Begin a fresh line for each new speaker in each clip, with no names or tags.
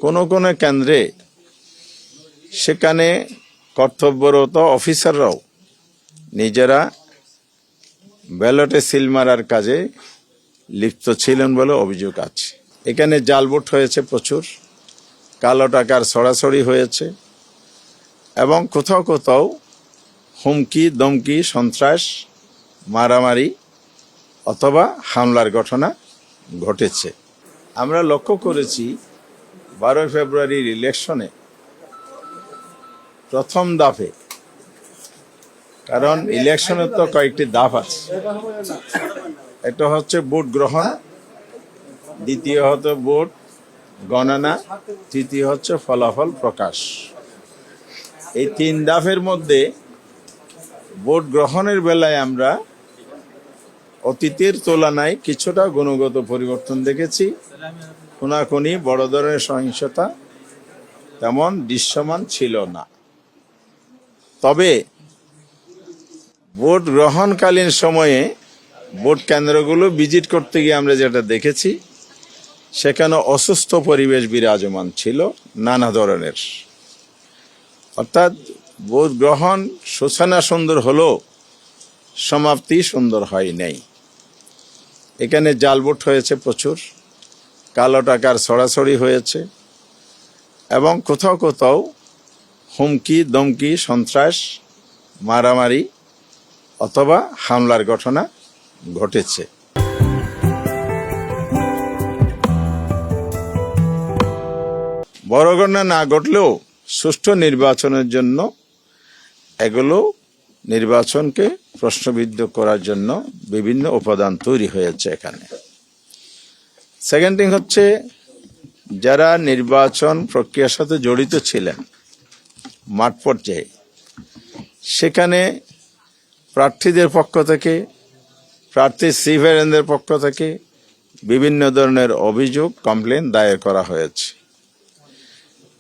কোনো কেন্দ্রে সেখানে কর্তব্যরত অফিসাররাও নিজেরা ব্যালটে সিল মারার কাজে লিপ্ত ছিলেন বলে অভিযোগ আছে। এখানে জাল ভোট হয়েছে প্রচুর, কালো টাকার ছড়াছড়ি হয়েছে এবং কোথাও কোথাও হুমকি দমকি সন্ত্রাস মারামারি অথবা হামলার ঘটনা ঘটেছে। আমরা লক্ষ্য করেছি 12 ফেব্রুয়ারির ইলেকশনে প্রথম ধাপে, কারণ ইলেকশনের তো কয়েকটি ধাপ আছে, একটা হচ্ছে ভোট গ্রহণ, দ্বিতীয় হচ্ছে ভোট গণনা, তৃতীয় হচ্ছে ফলাফল প্রকাশ। এই 3 ধাপের মধ্যে ভোট গ্রহণের বেলায় আমরা অতীতের তুলনায় কিছুটা গুণগত পরিবর্তন দেখেছি। খুনাখুনি, বড় ধরনের সহিংসতা তেমন দৃশ্যমান ছিল না। তবে ভোট গ্রহণকালীন সময়ে ভোট কেন্দ্রগুলো ভিজিট করতে গিয়ে আমরা যেটা দেখেছি, সেখানে অসুস্থ পরিবেশ বিরাজমান ছিল নানা ধরনের। অর্থাৎ ভোট গ্রহণ সূচনা সুন্দর হলেও সমাপ্তি সুন্দর হয় নাই। এখানে জাল ভোট হয়েছে প্রচুর, কালো টাকার ছড়াছড়ি হয়েছে এবং কোথাও কোথাও হুমকি দমকি সন্ত্রাস মারামারি অথবা হামলার ঘটনা ঘটেছে। বড় ঘটনা না ঘটলেও সুষ্ঠু নির্বাচনের জন্য এগুলো নির্বাচনকে প্রশ্নবিদ্ধ করার জন্য বিভিন্ন উপাদান তৈরি হয়েছে এখানে। সেকেন্ড থিং হচ্ছে, যারা নির্বাচন প্রক্রিয়ার সাথে জড়িত ছিলেন মাঠ পর্যায়ে, সেখানে প্রার্থীদের পক্ষ থেকে, প্রার্থী সিভিলিয়ানদের পক্ষ থেকে বিভিন্ন ধরনের অভিযোগ, কমপ্লেন দায়ের করা হয়েছে,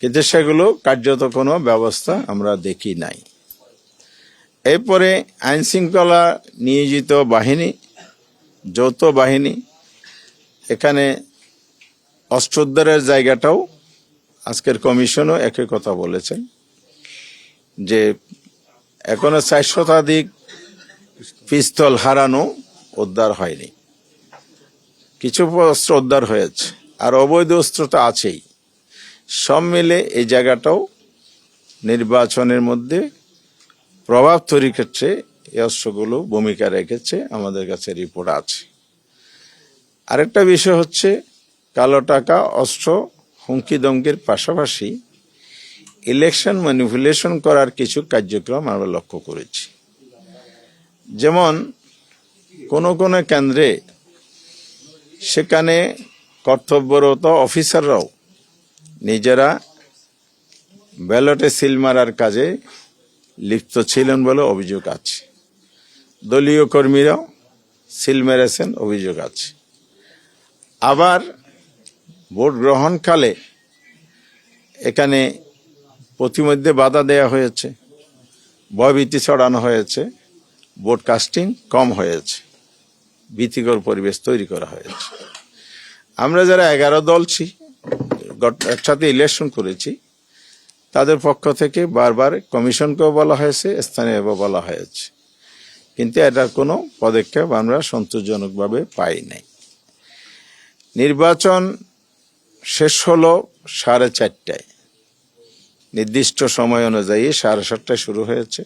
কিন্তু সেগুলো কার্যত কোনো ব্যবস্থা আমরা দেখি নাই। এরপরে আইন শৃঙ্খলা নিয়োজিত বাহিনী, যৌথ বাহিনী, এখানে অস্ত্র উদ্ধারের জায়গাটাও আজকের কমিশনও একই কথা বলেছেন যে এখনো 4 শতাধিক পিস্তল হারানো উদ্ধার হয়নি, কিছু অস্ত্র উদ্ধার হয়েছে, আর অবৈধ অস্ত্র তো আছেই। সব মিলে এই জায়গাটাও নির্বাচনের মধ্যে প্রভাব তৈরি ক্ষেত্রে এই অস্ত্রগুলো ভূমিকা রেখেছে, আমাদের কাছে রিপোর্ট আছে। আরেকটা বিষয় হচ্ছে, কালো টাকা, অস্ত্র, হুমকি দমকির পাশাপাশি ইলেকশন ম্যানিপুলেশন করার কিছু কার্যক্রম আমরা লক্ষ্য করেছি। যেমন কোনো কেন্দ্রে সেখানে কর্তব্যরত অফিসাররাও নিজেরা ব্যালটে সিল মারার কাজে লিপ্ত ছিলেন বলে অভিযোগ আছে। দলীয় কর্মীরাও সিল মেরেছেন, অভিযোগ আছে। আবার ভোট গ্রহণকালে এখানে প্রতিমধ্যে বাধা দেয়া হয়েছে, ভয়ভীতি ছড়ানো হয়েছে, ভোট কাস্টিং কম হয়েছে, ভীতিকর পরিবেশ তৈরি করা হয়েছে। আমরা যারা 11 দল একসাথে ইলেকশন করেছি, তাদের পক্ষ থেকে বারবার কমিশনকেও বলা হয়েছে, স্থানীয়ভাবে বলা হয়েছে, কিন্তু এটার কোনো পদক্ষেপ আমরা সন্তোষজনকভাবে পাই নাই। নির্বাচন শেষ হলো 4:30টায়, নির্দিষ্ট সময় অনুযায়ী 7:30টায় শুরু হয়েছে।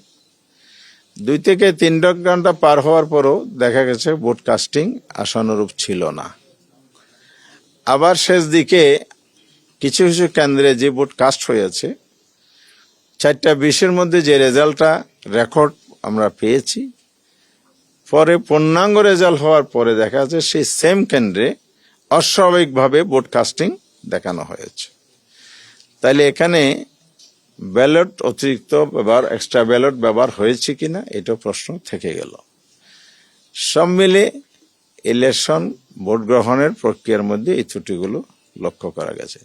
2 থেকে 3 ঘন্টা পার হওয়ার পরও দেখা গেছে ভোট কাস্টিং আশানুরূপ ছিল না। আবার শেষ দিকে কিছু কিছু কেন্দ্রে যে ভোট কাস্ট হয়েছে, 4:20-এর মধ্যে যে রেজাল্টটা রেকর্ড আমরা পেয়েছি, পরে পূর্ণাঙ্গ রেজাল্ট হওয়ার পরে দেখা যাচ্ছে সেই সেম কেন্দ্রে অস্বাভাবিকভাবে ভোট কাস্টিং দেখানো হয়েছে। তাইলে এখানে ব্যালট অতিরিক্ত ব্যবহার, এক্সট্রা ব্যালট ব্যবহার হয়েছে কিনা, এটা প্রশ্ন থেকে গেল। সব মিলে ইলেকশন ভোট গ্রহণের প্রক্রিয়ার মধ্যে এই ত্রুটিগুলো লক্ষ্য করা গেছে।